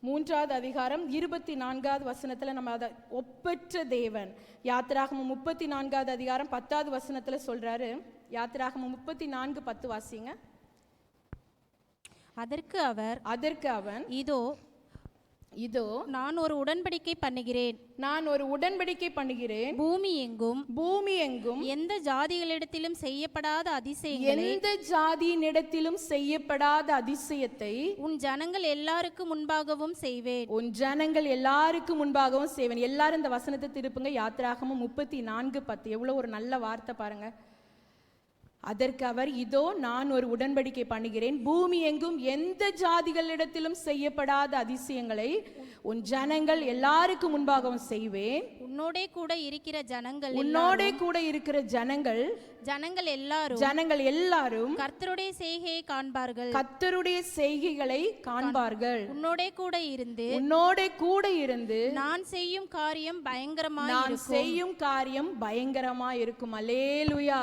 3வது அதிகாரம் 24வது வசனத்துல நம்ம அதை ஒப்பற்ற தேவன். யாத்திராகமம் 34வது அதிகாரம் 10வது வசனத்துல சொல்றாரு. யாத்திராகமம் 34:10 வாசிங்க. அதற்கு அவன் இதோ நான் ஒரு உடன்படிக்கை பண்ணுகிறேன் பூமி எங்கும் எந்த ஜாதிகளிடத்திலும் செய்யப்படாத அதிசயத்தை உன் ஜனங்கள் எல்லாருக்கும் முன்பாகவும் செய்வேன். எல்லாரும் இந்த வசனத்தை திருப்புங்க. யாத்திராகமம் 34:10. எவ்வளவு ஒரு நல்ல வார்த்தை பாருங்க. அதற்கு அவர், இதோ நான் ஒரு உடன்படிக்கை பண்ணுகிறேன், பூமி எங்கும் எந்த ஜாதிகளிடத்திலும் செய்யப்படாத அதிசயங்களை உன் ஜனங்கள் எல்லாருக்கும் முன்பாகவும் செய்வேன். உன்னோடே கூட இருக்கிற ஜனங்கள் எல்லாரும் கர்த்தருடைய செய்கைகளை காண்பார்கள். உன்னோடே கூட இருந்து நான் செய்யும் காரியம் பயங்கரமாய் இருக்கும். அல்லேலூயா.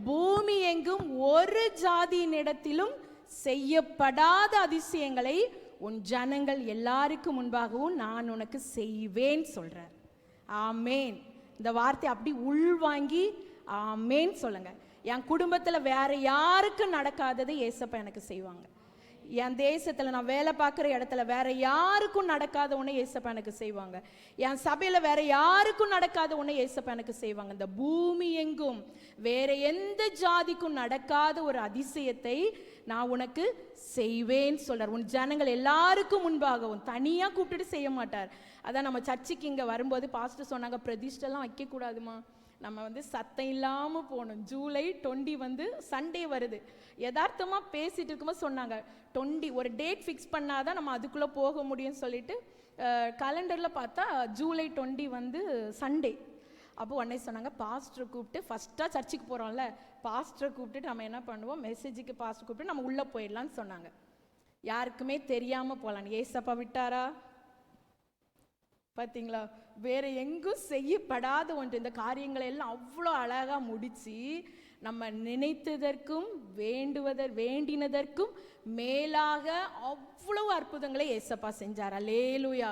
பூமி எங்கும் ஒரு ஜாதியினிடத்திலும் செய்யப்படாத அதிசயங்களை உன் ஜனங்கள் எல்லாருக்கும் முன்பாகவும் நான் உனக்கு செய்வேன் சொல்றார். ஆமேன். இந்த வார்த்தை அப்படி உள்வாங்கி ஆமேன் சொல்லுங்க. என் குடும்பத்துல வேற யாருக்கும் நடக்காததை ஏசப்பா எனக்கு செய்வாங்க. என் தேசத்துல நான் வேலை பார்க்குற இடத்துல வேற யாருக்கும் நடக்காத ஒன்று ஏசப்பா எனக்கு செய்வாங்க. என் சபையில வேற யாருக்கும் நடக்காத ஒன்று ஏசப்பா எனக்கு செய்வாங்க. இந்த பூமி எங்கும் வேற எந்த ஜாதிக்கும் நடக்காத ஒரு அதிசயத்தை நான் உனக்கு செய்வேன் சொல்றார். உன் ஜனங்கள் எல்லாருக்கும் முன்பாகவும் தனியா கூப்பிட்டுட்டு செய்ய மாட்டார். அதான் நம்ம சர்ச்சுக்கு இங்க வரும்போது பாஸ்டர் சொன்னாங்க, பிரதிஷ்டெல்லாம் வைக்க கூடாதுமா, நம்ம சத்தம் இல்லாமல் போகணும். ஜூலை 20 சண்டே வருது. யதார்த்தமாக பேசிட்டு இருக்கும்போது சொன்னாங்க, 20 ஒரு டேட் ஃபிக்ஸ் பண்ணாதான் நம்ம அதுக்குள்ளே போக முடியும்னு சொல்லிட்டு கலண்டரில் பார்த்தா ஜூலை 20 சண்டே. அப்போ உடனே சொன்னாங்க, பாஸ்டரை கூப்பிட்டு ஃபஸ்ட்டாக சர்ச்சுக்கு போகிறோம்ல, பாஸ்டரை கூப்பிட்டுட்டு நம்ம என்ன பண்ணுவோம், மெசேஜுக்கு பாஸ்டர் கூப்பிட்டு நம்ம உள்ளே போயிடலான்னு சொன்னாங்க. யாருக்குமே தெரியாமல் போகலான்னு. ஏசப்பா விட்டாரா? பார்த்தீங்களா? வேற எங்கும் செய்யப்படாத ஒன்று. இந்த காரியங்களை எல்லாம் அவ்வளோ அழகாக முடிச்சு நம்ம நினைத்ததற்கும் வேண்டினதற்கும் மேலாக அவ்வளவு அற்புதங்களை ஏசப்பா செஞ்சார். அல்லேலூயா.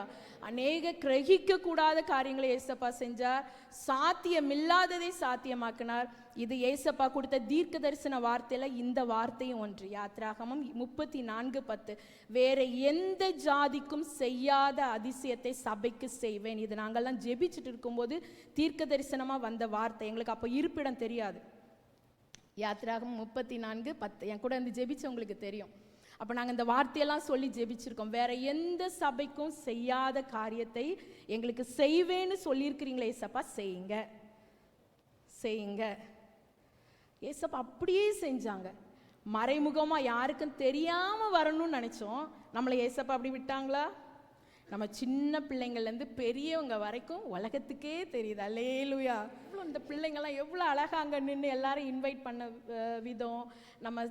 அநேக கிரகிக்க கூடாத காரியங்களை ஏசப்பா செஞ்சார். சாத்தியமில்லாததை சாத்தியமாக்கினார். இது ஏசப்பா கொடுத்த தீர்க்க தரிசன வார்த்தையில இந்த வார்த்தையும் ஒன்று. யாத்திராகமம் 34:10. வேற எந்த ஜாதிக்கும் செய்யாத அதிசயத்தை சபைக்கு செய்வேன். இது நாங்கள்லாம் ஜெபிச்சுட்டு இருக்கும்போது தீர்க்க தரிசனமா வந்த வார்த்தை. எங்களுக்கு அப்போ இருப்பிடம் தெரியாது. யாத்திராகமம் 34:10 என் கூட வந்து ஜெபிச்சவங்களுக்கு தெரியும். அப்போ நாங்கள் இந்த வார்த்தையெல்லாம் சொல்லி ஜெபிச்சிருக்கோம். வேற எந்த சபைக்கும் செய்யாத காரியத்தை எங்களுக்கு செய்வேன்னு சொல்லியிருக்கிறீங்களே ஏசப்பா, செய்யுங்க. ஏசப்பா அப்படியே செஞ்சாங்க. மறைமுகமாக யாருக்கும் தெரியாமல் வரணும்னு நினச்சோம். நம்மளை ஏசப்பா அப்படி விட்டாங்களா? நம்ம சின்ன பிள்ளைங்கள்லேருந்து பெரியவங்க வரைக்கும் உலகத்துக்கே தெரியுது. அல்லேலூயா. இந்த பிள்ளைங்கள்லாம் எவ்வளோ அழகாக அங்கே நின்று எல்லாரும் இன்வைட் பண்ண விதம், நம்ம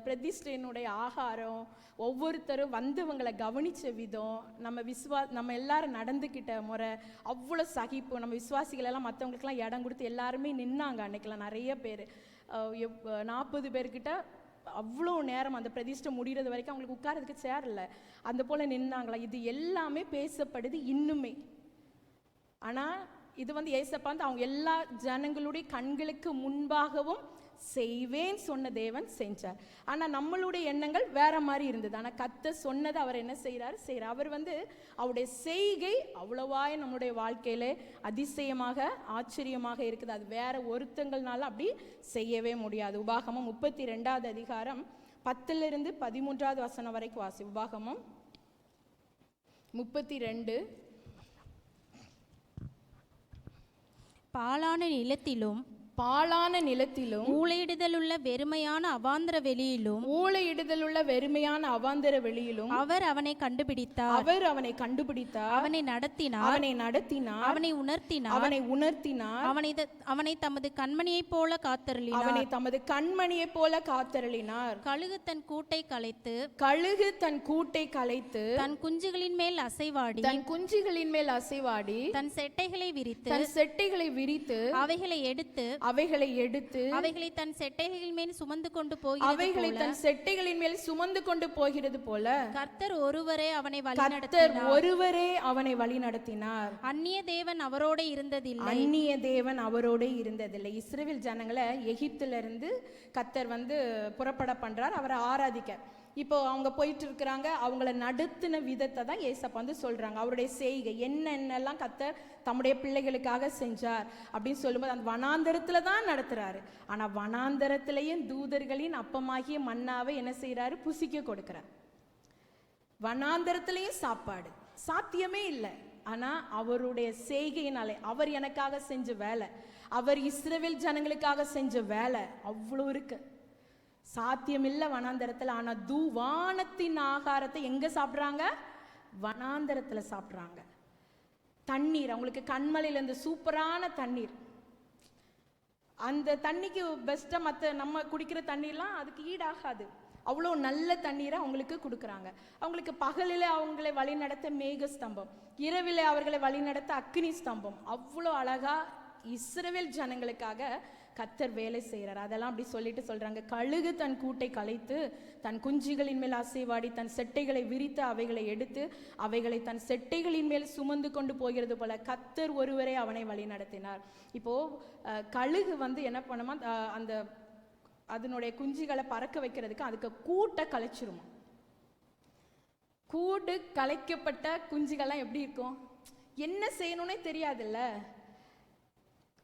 பிரதிஷ்டையினுடைய ஆகாரம், ஒவ்வொருத்தரும் வந்தவங்களை கவனித்த விதம், நம்ம எல்லாரும் நடந்துக்கிட்ட முறை, அவ்வளோ சகிப்பு. நம்ம விசுவாசிகளெல்லாம் மற்றவங்களுக்கெல்லாம் இடம் கொடுத்து எல்லாருமே நின்னாங்க. அன்னைக்கெல்லாம் நிறைய பேர், 40 பேர்கிட்ட அவ்வளோ நேரம் அந்த பிரதிஷ்டை முடிகிறது வரைக்கும் அவங்களுக்கு உட்காரதுக்கு சேர் இல்லை. அந்த போல் நின்னாங்களா? இது எல்லாமே பேசப்படுது இன்னுமே. ஆனால் இது ஏசப்பா அவங்க எல்லா ஜனங்களுடைய கண்களுக்கு முன்பாகவும் செய்வேன் சொன்ன தேவன் செஞ்சார். ஆனால் நம்மளுடைய எண்ணங்கள் வேற மாதிரி இருந்தது. ஆனால் கர்த்தர் சொன்னதை அவர் என்ன செய்கிறார்? அவர் அவருடைய செய்கை அவ்வளவாய் நம்முடைய வாழ்க்கையில அதிசயமாக ஆச்சரியமாக இருக்குது. அது வேற ஒருத்தங்கள்னால அப்படி செய்யவே முடியாது. உபாகமம் 32வது அதிகாரம் 10 - 13வது வசனம் வரைக்கும் வாசி. உபாகமம் 32. பாழான நிலத்திலும் ஊளையிடுதலுள்ள வெறுமையான அவாந்தர வெளியிலும் அவர் அவனை கண்டுபிடித்தார். அவனை நடத்தினார். அவனை உணர்த்தினார். அவனை தமது கண்மணியைப் போல காத்தருளினார். கழுகு தன் கூட்டை கலைத்து தன் குஞ்சுகளின் மேல் அசைவாடி தன் செட்டைகளை விரித்து அவைகளை எடுத்து அவைகளை எடுத்து அவைகளை தன் செட்டைகளின் மேல் சுமந்து கொண்டு அவைகளை போகிறது தன் செட்டைகளின் மேல் சுமந்து கொண்டு போகிறது போல கர்த்தர் ஒருவரே அவனை கர்த்தர் வழிநடத்தினார். ஒருவரே அவனை வழி நடத்தினார். அந்நிய தேவன் அவரோட இருந்ததில்லை. அந்நிய தேவன் அவரோட இருந்ததில்லை. இஸ்ரவேல் ஜனங்களை எகிப்துல இருந்து கர்த்தர் வந்து புறப்பட பண்றார் அவரை ஆராதிக்க. இப்போ அவங்க போயிட்டு இருக்கிறாங்க. அவங்கள நடத்தின விதத்தை தான் ஏசப்பா வந்து சொல்றாங்க. அவருடைய செய்கை என்னென்னலாம் கர்த்தர் தம்முடைய பிள்ளைகளுக்காக செஞ்சார் அப்படின்னு சொல்லும்போது அந்த வனாந்தரத்துல தான் நடத்துறாரு. ஆனா வனாந்தரத்திலையும் தூதர்களின் அப்பமாகிய மன்னாவை என்ன செய்யறாரு? புசிக்க கொடுக்கிறார். வனாந்தரத்திலையும் சாப்பாடு சாத்தியமே இல்லை. ஆனா அவருடைய செய்கையினாலே, அவர் எனக்காக செஞ்ச வேலை, அவர் இஸ்ரவேல் ஜனங்களுக்காக செஞ்ச வேலை அவ்வளோ இருக்கு. சாத்தியமில்லை வனாந்தரத்தில். ஆனா வானத்தின் ஆகாரத்தை எங்க சாப்பிட்றாங்க? வனாந்தரத்துல சாப்பிட்றாங்க. தண்ணீர் அவங்களுக்கு கண்மலையில இருந்து சூப்பரான தண்ணீர். அந்த தண்ணிக்கு பெஸ்டா மற்ற நம்ம குடிக்கிற தண்ணீர்லாம் அதுக்கு ஈடாகாது. அவ்வளோ நல்ல தண்ணீரை அவங்களுக்கு கொடுக்குறாங்க. அவங்களுக்கு பகலில் அவங்களை வழிநடத்த மேக ஸ்தம்பம், இரவில் அவர்களை வழிநடத்த அக்னி ஸ்தம்பம். அவ்வளோ அழகா இஸ்ரவேல் ஜனங்களுக்காக கர்த்தர் வேலை செய்கிறார். அதெல்லாம் அப்படி சொல்லிட்டு சொல்றாங்க, கழுகு தன் கூட்டை கலைத்து தன் குஞ்சுகளின் மேல் அசைவாடி தன் செட்டைகளை விரித்து அவைகளை எடுத்து அவைகளை தன் செட்டைகளின் மேல் சுமந்து கொண்டு போகிறது போல கர்த்தர் ஒருவரே அவனை வழி நடத்தினார். இப்போ கழுகு வந்து என்ன பண்ணுமா, அந்த அதனுடைய குஞ்சுகளை பறக்க வைக்கிறதுக்கு அதுக்கு கூட்டை கலைச்சிருமா. கூடு கலைக்கப்பட்ட குஞ்சுகள்லாம் எப்படி இருக்கும்? என்ன செய்யணும்னே தெரியாதுல்ல.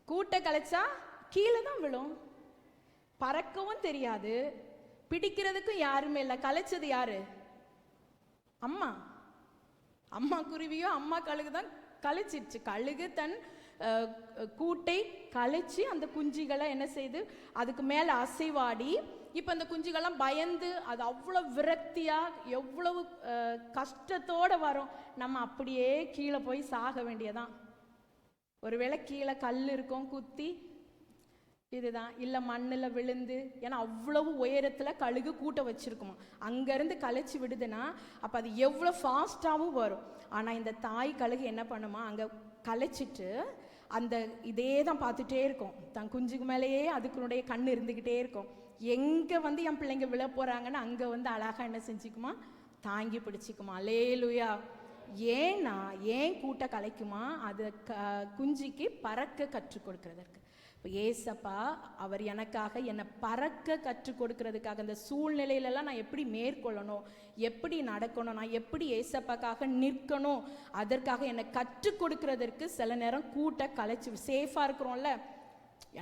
கூட்டை கலைச்சா கீழே தான் விழும். பறக்கவும் தெரியாது, பிடிக்கிறதுக்கும் யாருமே இல்லை. கலைச்சது யாரு? அம்மா. அம்மா குருவியோ அம்மா கழுகு தான் கலைச்சிருச்சு. கழுகு தன் கூட்டை கலைச்சி அந்த குஞ்சுகளை என்ன செய்து அதுக்கு மேலே அசைவாடி, இப்போ அந்த குஞ்சுகள்லாம் பயந்து அது அவ்வளோ விரக்தியா எவ்வளவு கஷ்டத்தோட வரும். நம்ம அப்படியே கீழே போய் சாக வேண்டியதான். ஒருவேளை கீழே கல் இருக்கும் குத்தி, இதுதான் இல்லை மண்ணில் விழுந்து. ஏன்னா அவ்வளவு உயரத்தில் கழுகு கூட்ட வச்சிருக்குமா. அங்கேருந்து கலைச்சி விடுதுன்னா அப்போ அது எவ்வளோ ஃபாஸ்ட்டாகவும் வரும். ஆனால் இந்த தாய் கழுகு என்ன பண்ணுமா, அங்கே கலைச்சிட்டு அந்த இதே தான் பார்த்துட்டே இருக்கும். தன் குஞ்சுக்கு மேலேயே அதுக்குனுடைய கண் இருந்துக்கிட்டே இருக்கும். எங்கே வந்து என் பிள்ளைங்க விழ போகிறாங்கன்னு அங்கே வந்து அழகாக என்ன செஞ்சுக்குமா, தாங்கி பிடிச்சிக்குமா. அல்லேலூயா. ஏன்னா ஏன் கூட்ட கலைக்குமா? அது குஞ்சிக்கு பறக்க கற்றுக் கொடுக்கறதற்கு. இப்போ ஏசப்பா அவர் எனக்காக என்னை பறக்க கற்றுக் கொடுக்கறதுக்காக இந்த சூழ்நிலையிலலாம் நான் எப்படி மேற்கொள்ளணும், எப்படி நடக்கணும், நான் எப்படி ஏசப்பாக்காக நிற்கணும், அதற்காக என்னை கற்றுக் கொடுக்கறதற்கு சில நேரம் கூட்ட கலைச்சி. சேஃபாக இருக்கிறோம்ல,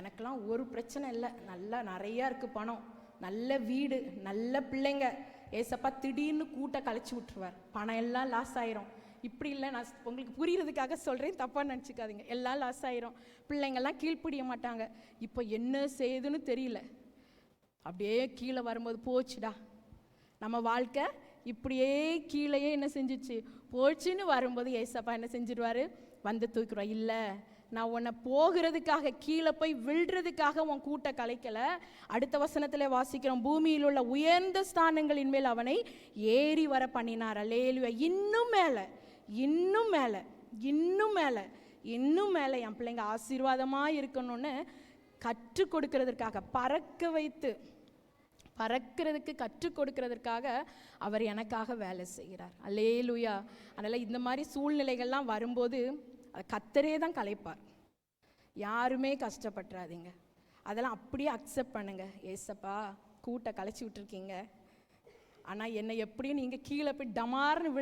எனக்கெல்லாம் ஒரு பிரச்சனை இல்லை, நல்லா நிறையா இருக்குது பணம், நல்ல வீடு, நல்ல பிள்ளைங்க. ஏசப்பா திடீர்னு கூட்ட கலைச்சி விட்டுருவார், பணம் எல்லாம் லாஸ் ஆயிரும். இப்படி இல்லை, நான் உங்களுக்கு புரியுறதுக்காக சொல்கிறேன், தப்பாக நினச்சிக்காதீங்க. எல்லாம் லாஸ் ஆயிரும், பிள்ளைங்கள்லாம் கீழ்ப்பிடிய மாட்டாங்க. இப்போ என்ன செய்யுதுன்னு தெரியல, அப்படியே கீழே வரும்போது போச்சுடா நம்ம வாழ்க்கை, இப்படியே கீழேயே என்ன செஞ்சிச்சு போச்சுன்னு வரும்போது ஏசப்பா என்ன செஞ்சிடுவார், வந்து தூக்கிடுவார். இல்லை, நான் உன்னை போகிறதுக்காக கீழே போய் விழுறதுக்காக உன் கூட்ட கலைக்கலை. அடுத்த வசனத்தில் வாசிக்கிறோம், பூமியில் உள்ள உயர்ந்த ஸ்தானங்களின் மேல் அவனை ஏறி வர பண்ணினார். அல்லேலூயா. இன்னும் மேலே, இன்னும் மேலே, இன்னும் மேலே, இன்னும் மேலே என் பிள்ளைங்க ஆசீர்வாதமாக இருக்கணும்னு கற்றுக் கொடுக்கறதுக்காக, பறக்க வைத்து பறக்கிறதுக்கு கற்றுக் கொடுக்கறதற்காக அவர் எனக்காக வேலை செய்கிறார். அல்லேலூயா. அதனால் இந்த மாதிரி சூழ்நிலைகள்லாம் வரும்போது கர்த்தரே தான் கலைப்பார். யாருமே கஷ்டப்பட்டுறாதீங்க, அதெல்லாம் அப்படியே அக்செப்ட் பண்ணுங்க. ஏசப்பா கூட்ட கலைச்சி விட்டுருக்கீங்க, ஆனால் என்னை எப்படியும் நீங்கள் கீழே போய் டமார்னு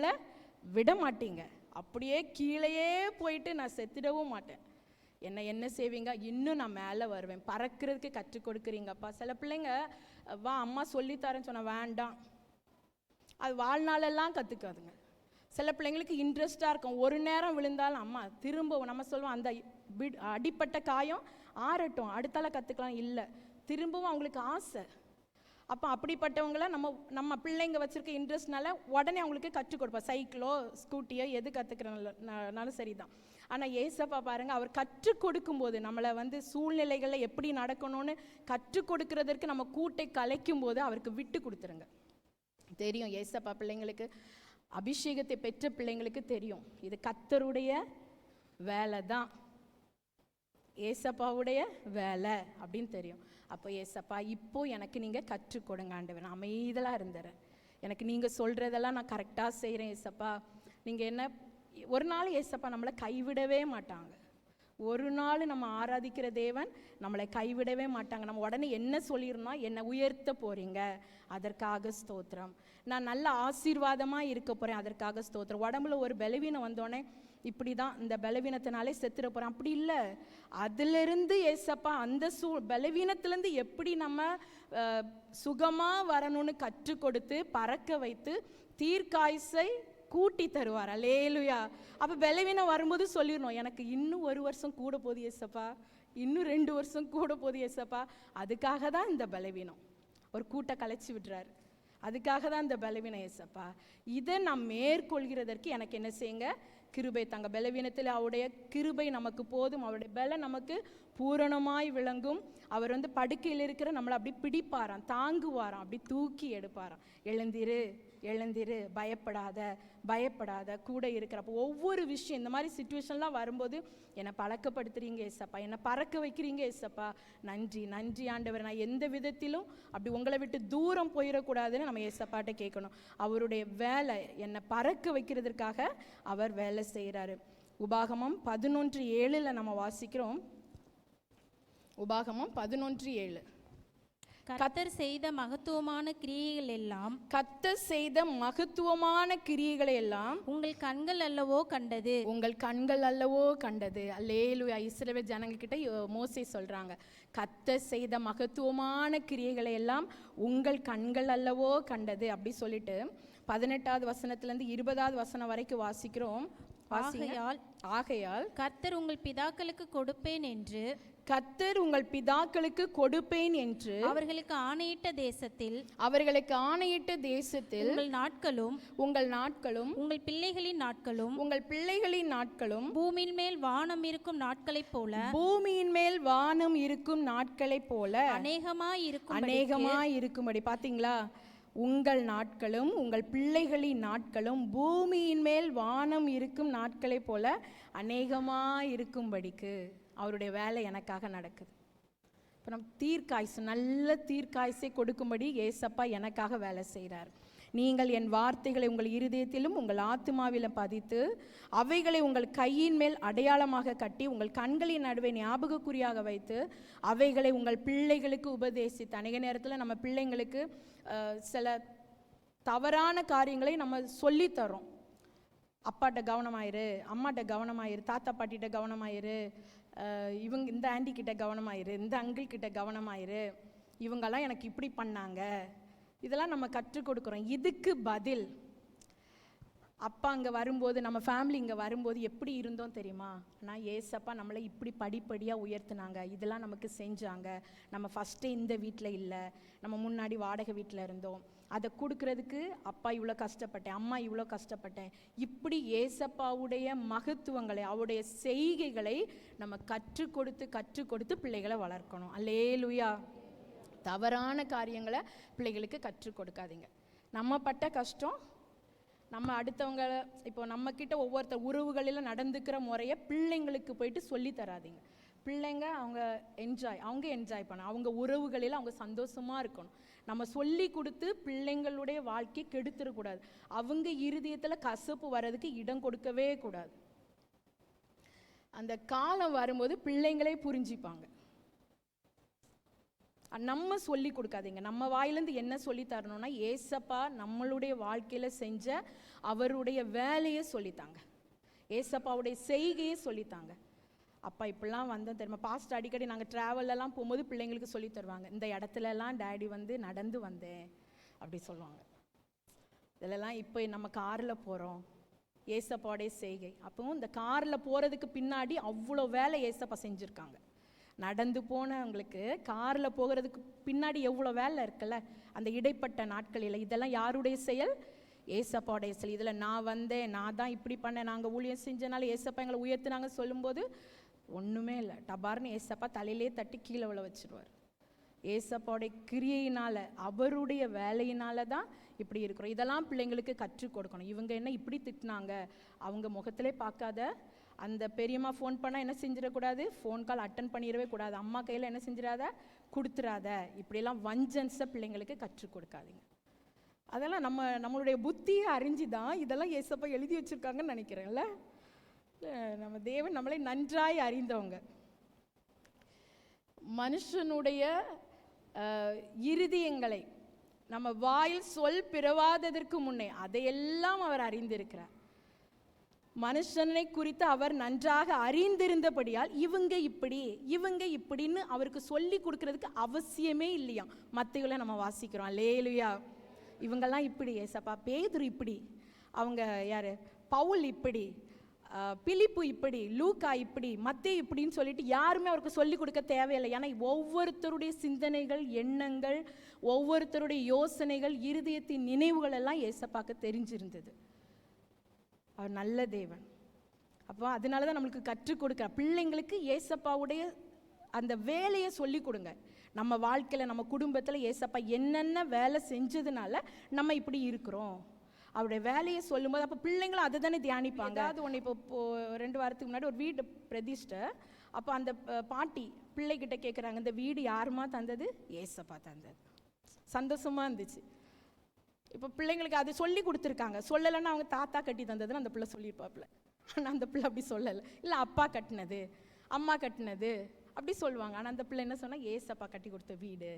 விட மாட்டீங்க. அப்படியே கீழேயே போயிட்டு நான் செத்துடவும் மாட்டேன். என்ன செய்வீங்க, இன்னும் நான் மேலே வருவேன். பறக்கிறதுக்கு கற்றுக் கொடுக்குறீங்கப்பா. சில பிள்ளைங்க வா அம்மா சொல்லித்தரேன்னு சொன்னால் வேண்டாம், அது வாழ்நாளெல்லாம் கற்றுக்காதுங்க. சில பிள்ளைங்களுக்கு இன்ட்ரெஸ்டாக இருக்கும், ஒரு நேரம் விழுந்தாலும் அம்மா திரும்ப நம்ம சொல்லுவோம் அந்த அடிப்பட்ட காயம் ஆறட்டும் அடுத்தால கற்றுக்கலாம். இல்லை, திரும்பவும் அவங்களுக்கு ஆசை. அப்போ அப்படிப்பட்டவங்கள நம்ம பிள்ளைங்க வச்சுருக்க இன்ட்ரெஸ்ட்னால உடனே அவங்களுக்கு கற்றுக் கொடுப்போம். சைக்கிளோ ஸ்கூட்டியோ எது கற்றுக்கிறனாலும் சரி தான். ஆனால் ஏசப்பா பாருங்கள், அவர் கற்றுக் கொடுக்கும்போது நம்மளை வந்து சூழ்நிலைகளில் எப்படி நடக்கணும்னு கற்றுக் கொடுக்கறதற்கு நம்ம கூட்டை கலைக்கும் போது அவருக்கு விட்டு கொடுத்துருங்க. தெரியும் ஏசப்பா பிள்ளைங்களுக்கு, அபிஷேகத்தை பெற்ற பிள்ளைங்களுக்கு தெரியும் இது கர்த்தருடைய வேலை தான். ஏசப்பாவுடைய வேலை அப்படின்னு தெரியும். அப்போ ஏசப்பா இப்போ எனக்கு நீங்கள் கற்றுக் கொடுங்க ஆண்டவர், நான் அமைதலாக இருந்துறேன், எனக்கு நீங்கள் சொல்கிறதெல்லாம் நான் கரெக்டாக செய்கிறேன் ஏசப்பா. நீங்கள் என்ன ஒரு நாள் ஏசப்பா நம்மளை கைவிடவே மாட்டாங்க. ஒரு நாள் நம்ம ஆராதிக்கிற தேவன் நம்மளை கைவிடவே மாட்டாங்க. நம்ம உடனே என்ன சொல்லிடணும், என்னை உயர்த்த போகிறீங்க, அதற்காக ஸ்தோத்திரம். நான் நல்ல ஆசீர்வாதமாக இருக்க போகிறேன், அதற்காக ஸ்தோத்திரம். உடம்புல ஒரு பலவீனம் வந்தோடனே இப்படி தான் இந்த பலவீனத்தினாலே செத்துற போகிறேன், அப்படி இல்லை. அதிலிருந்து ஏசப்பா அந்த பலவீனத்திலேருந்து எப்படி நம்ம சுகமாக வரணும்னு கற்றுக் கொடுத்து பறக்க வைத்து தீர்க்காயுசை கூட்டி தருவார். அல்லேலூயா. அப்போ பலவீனம் வரும்போது சொல்லிடணும், எனக்கு இன்னும் 1 வருஷம் கூட போகுது ஏசப்பா, இன்னும் 2 வருஷம் கூட போகுது ஏசப்பா. அதுக்காக தான் இந்த பலவீனம், ஒரு கூட்டை கலைச்சி விடுறாரு, அதுக்காக தான் இந்த பலவீனம் ஏசப்பா. இதை நாம் மேற்கொள்கிறதற்கு எனக்கு என்ன செய்யுங்க, கிருபை தாங்க. பலவீனத்தில் அவருடைய கிருபை நமக்கு போதும், அவருடைய பலம் நமக்கு பூரணமாய் விளங்கும். அவர் படுக்கையில் இருக்கிற நம்மளை அப்படி பிடிப்பாராம், தாங்குவாராம், அப்படி தூக்கி எடுப்பாராம். எழுந்திரு எழுந்திரு, பயப்படாத பயப்படாத, கூட இருக்கிறப்போ ஒவ்வொரு விஷயம் இந்த மாதிரி சிச்சுவேஷன்லாம் வரும்போது என்னை பழக்கப்படுத்துறீங்க ஏசப்பா, என்னை பறக்க வைக்கிறீங்க ஏசப்பா, நன்றி நன்றி ஆண்டவர். நான் எந்த விதத்திலும் அப்படி உங்களை விட்டு தூரம் போயிடக்கூடாதுன்னு நம்ம ஏசப்பாட்ட கேட்கணும். அவருடைய வேலை என்னை பறக்க வைக்கிறதுக்காக அவர் வேலை செய்கிறாரு. உபாகமம் 11:7 நம்ம வாசிக்கிறோம். உபாகமம் 11:7. கர்த்தர் செய்த மகத்துவமான கிரியைகள் எல்லாம், கர்த்தர் செய்த மகத்துவமான கிரியைகளை எல்லாம் உங்கள் கண்கள் அல்லவோ கண்டது, உங்கள் கண்கள் அல்லவோ கண்டது. அல்லேலூயா. இஸ்ரவேல் ஜனங்கள்கிட்ட மோசே சொல்றாங்க, கர்த்தர் செய்த மகத்துவமான கிரியைகளை எல்லாம் உங்கள் கண்கள் அல்லவோ கண்டது அப்படி சொல்லிட்டு 18வது வசனத்திலிருந்து 20வது வசனம் வரைக்கும் வாசிக்கிறோம். ஆகையால் கர்த்தர் உங்கள் பிதாக்களுக்கு கொடுப்பேன் என்று, கர்த்தர் உங்கள் பிதாக்களுக்கு கொடுப்பேன் என்று அவர்களுக்கு ஆணையிட்ட தேசத்தில், அவர்களுக்கு ஆணையிட்ட தேசத்தில் உங்கள் நாட்களும் உங்கள் பிள்ளைகளின் நாட்களும் உங்கள் பிள்ளைகளின் நாட்களும் பூமியின் மேல் வானம் இருக்கும் நாட்களைப் போல, பூமியின் மேல் வானம் இருக்கும் நாட்களைப் போல அநேகமாய் இருக்கும்படி. பாத்தீங்களா, உங்கள் நாட்களும் உங்கள் பிள்ளைகளின் நாட்களும் பூமியின் மேல் வானம் இருக்கும் நாட்களைப் போல அநேகமாய் இருக்கும்படிக்கு அவருடைய வேலை எனக்காக நடக்குது. இப்போ நம்ம தீர்க்காய்சு, நல்ல தீர்க்காய்சை கொடுக்கும்படி ஏசப்பா எனக்காக வேலை செய்கிறார். நீங்கள் என் வார்த்தைகளை உங்கள் இருதயத்திலும் உங்கள் ஆத்துமாவிலும் பதித்து அவைகளை உங்கள் கையின் மேல் அடையாளமாக கட்டி உங்கள் கண்களின் நடுவே ஞாபகக்குறியாக வைத்து அவைகளை உங்கள் பிள்ளைகளுக்கு உபதேசித்து. அநேக நேரத்தில் நம்ம பிள்ளைங்களுக்கு சில தவறான காரியங்களை நம்ம சொல்லித்தரோம். அப்பாட்ட கவனமாயிரு, அம்மாட்ட கவனமாயிரு, தாத்தா பாட்டிகிட்ட கவனமாயிரு, இவங்க இந்த ஆண்டி கிட்ட கவனமாயிரு, இந்த அங்கிள் கிட்ட கவனமாயிரு, இவங்கெல்லாம் எனக்கு இப்படி பண்ணாங்க, இதெல்லாம் நம்ம கற்றுக் கொடுக்குறோம். இதுக்கு பதில் அப்பா அங்கே வரும்போது, நம்ம ஃபேமிலி இங்கே வரும்போது எப்படி இருந்தோம் தெரியுமா? ஆனால் ஏசப்பா நம்மளை இப்படி படிப்படியாக உயர்த்தினாங்க, இதெல்லாம் நமக்கு செஞ்சாங்க. நம்ம ஃபஸ்ட்டே இந்த வீட்டில் இல்லை, நம்ம முன்னாடி வாடகை வீட்டில் இருந்தோம், அதை கொடுக்கறதுக்கு அப்பா இவ்வளோ கஷ்டப்பட்டேன், அம்மா இவ்வளோ கஷ்டப்பட்டேன். இப்படி ஏசப்பாவுடைய மகத்துவங்களை, அவருடைய செய்கைகளை நம்ம கற்றுக் கொடுத்து பிள்ளைகளை வளர்க்கணும். அல்லேலூயா. தவறான காரியங்களை பிள்ளைகளுக்கு கற்றுக் கொடுக்காதீங்க. நம்ம பட்ட கஷ்டம் நம்ம அடுத்தவங்களை, இப்போ நம்மக்கிட்ட ஒவ்வொருத்தர் உறவுகளில் நடந்துக்கிற முறையை பிள்ளைங்களுக்கு போயிட்டு சொல்லி தராதிங்க. பிள்ளைங்க அவங்க என்ஜாய் பண்ண, அவங்க உறவுகளில் அவங்க சந்தோஷமாக இருக்கணும். நம்ம சொல்லி கொடுத்து பிள்ளைங்களுடைய வாழ்க்கையை கெடுத்துடக்கூடாது. அவங்க இருதயத்தில் கசப்பு வர்றதுக்கு இடம் கொடுக்கவே கூடாது. அந்த காலம் வரும்போது பிள்ளைங்களே புரிஞ்சிப்பாங்க. நம்ம சொல்லி கொடுக்காதீங்க. நம்ம வாயிலேருந்து என்ன சொல்லி தரணும்னா, ஏசப்பா நம்மளுடைய வாழ்க்கையில் செஞ்ச அவருடைய வேலையை சொல்லித்தாங்க, ஏசப்பாவுடைய செய்கையை சொல்லித்தாங்க. அப்பா இப்படிலாம் வந்தோம் தெரியுமா, பாஸ்ட் அடிக்கடி நாங்கள் ட்ராவலெல்லாம் போகும்போது பிள்ளைங்களுக்கு சொல்லி தருவாங்க, இந்த இடத்துலலாம் டேடி நடந்து வந்தேன் அப்படி சொல்லுவாங்க. இதிலெல்லாம் இப்போ நம்ம காரில் போகிறோம், ஏசப்பாவுடைய செய்கை. அப்பவும் இந்த காரில் போகிறதுக்கு பின்னாடி அவ்வளோ வேலை ஏசப்பா செஞ்சுருக்காங்க. நடந்து போனவங்களுக்கு காரில் போகிறதுக்கு பின்னாடி எவ்வளோ வேலை இருக்குல்ல, அந்த இடைப்பட்ட நாட்களில். இதெல்லாம் யாருடைய செயல்? ஏசப்பாவுடைய செயல். இதில் நான் வந்தேன், நான் தான் இப்படி பண்ணேன், நாங்கள் ஊழியம் செஞ்சனால ஏசப்பா எங்களை உயர்த்தினாங்க சொல்லும்போது ஒன்றுமே இல்லை. டபார்னு ஏசப்பா தலையிலே தட்டி கீழே விழ வச்சுருவார். ஏசப்பாவுடைய கிரியையினால், அவருடைய வேலையினால தான் இப்படி இருக்கிறோம். இதெல்லாம் பிள்ளைங்களுக்கு கற்றுக் கொடுக்கணும். இவங்க என்ன இப்படி திட்டினாங்க, அவங்க முகத்திலே பார்க்காத அந்த பெரியம்மா ஃபோன் பண்ணால் என்ன செஞ்சிடக்கூடாது, ஃபோன் கால் அட்டன் பண்ணிடவே கூடாது, அம்மா கையில் என்ன செஞ்சிடாத, கொடுத்துடாத. இப்படியெல்லாம் வஞ்சன்ஸை பிள்ளைங்களுக்கு கற்றுக் கொடுக்காதீங்க. அதெல்லாம் நம்மளுடைய புத்தியை அறிஞ்சு தான் இதெல்லாம் ஏசப்பா எழுதி வச்சுருக்காங்கன்னு நினைக்கிறேன்ல. நம்ம தேவன் நம்மளை நன்றாய் அறிந்தவங்க. மனுஷனுடைய இருதயங்களை நம்ம வாயில் சொல் பிறவாததற்கு முன்னே அதையெல்லாம் அவர் அறிந்திருக்கிறார். மனுஷனை குறித்து அவர் நன்றாக அறிந்திருந்தபடியால் இவங்க இப்படின்னு அவருக்கு சொல்லி கொடுக்கறதுக்கு அவசியமே இல்லையா. மத்தேயுல நம்ம வாசிக்கிறோம், அல்லேலூயா, இவங்கெல்லாம் இப்படி, ஏசப்பா பேதுரு இப்படி, அவங்க யாரு, பவுல் இப்படி, பிலிப்பு இப்படி, லூக்கா இப்படி, மத்தேயு இப்படின்னு சொல்லிட்டு யாருமே அவருக்கு சொல்லி கொடுக்க தேவையில்லை. ஏன்னா ஒவ்வொருத்தருடைய சிந்தனைகள், எண்ணங்கள், ஒவ்வொருத்தருடைய யோசனைகள், இருதயத்தின் நினைவுகள் எல்லாம் ஏசப்பாக்கு தெரிஞ்சிருந்தது. அவர் நல்ல தேவன். அப்போ அதனால தான் நம்மளுக்கு கற்றுக் கொடுக்க பிள்ளைங்களுக்கு ஏசப்பாவுடைய அந்த வேலையை சொல்லி கொடுங்க. நம்ம வாழ்க்கையில், நம்ம குடும்பத்தில் ஏசப்பா என்னென்ன வேலை செஞ்சதுனால நம்ம இப்படி இருக்கிறோம், அவருடைய வேலையை சொல்லும்போது அப்போ பிள்ளைங்களும் அதை தானே தியானிப்பாங்க. அது ஒன்று, இப்போ 2 வாரத்துக்கு முன்னாடி ஒரு வீடு பிரதிஷ்டை. அப்போ அந்த பாட்டி பிள்ளைகிட்ட கேட்குறாங்க, இந்த வீடு யாருமா தந்தது? ஏசப்பா தந்தது. சந்தோஷமாக இருந்துச்சு. இப்போ பிள்ளைங்களுக்கு அது சொல்லி கொடுத்துருக்காங்க. சொல்லலைன்னா அவங்க தாத்தா கட்டி தந்ததுன்னு அந்த பிள்ளை சொல்லியிருப்பாப்புல. ஆனால் அந்த பிள்ளை அப்படி சொல்லலை. இல்லை அப்பா கட்டினது, அம்மா கட்டினது அப்படி சொல்லுவாங்க. ஆனால் அந்த பிள்ளை என்ன சொன்னால், ஏசப்பா கட்டி கொடுத்த வீடு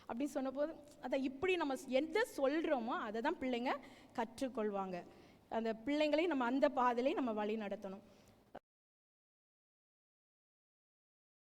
அப்படின்னு சொன்னபோது, அதை இப்படி நம்ம எதை சொல்கிறோமோ அதை தான் பிள்ளைங்க கற்றுக்கொள்வாங்க. அந்த பிள்ளைங்களையும் நம்ம அந்த பாதையிலையும் நம்ம வழி நடத்தணும்.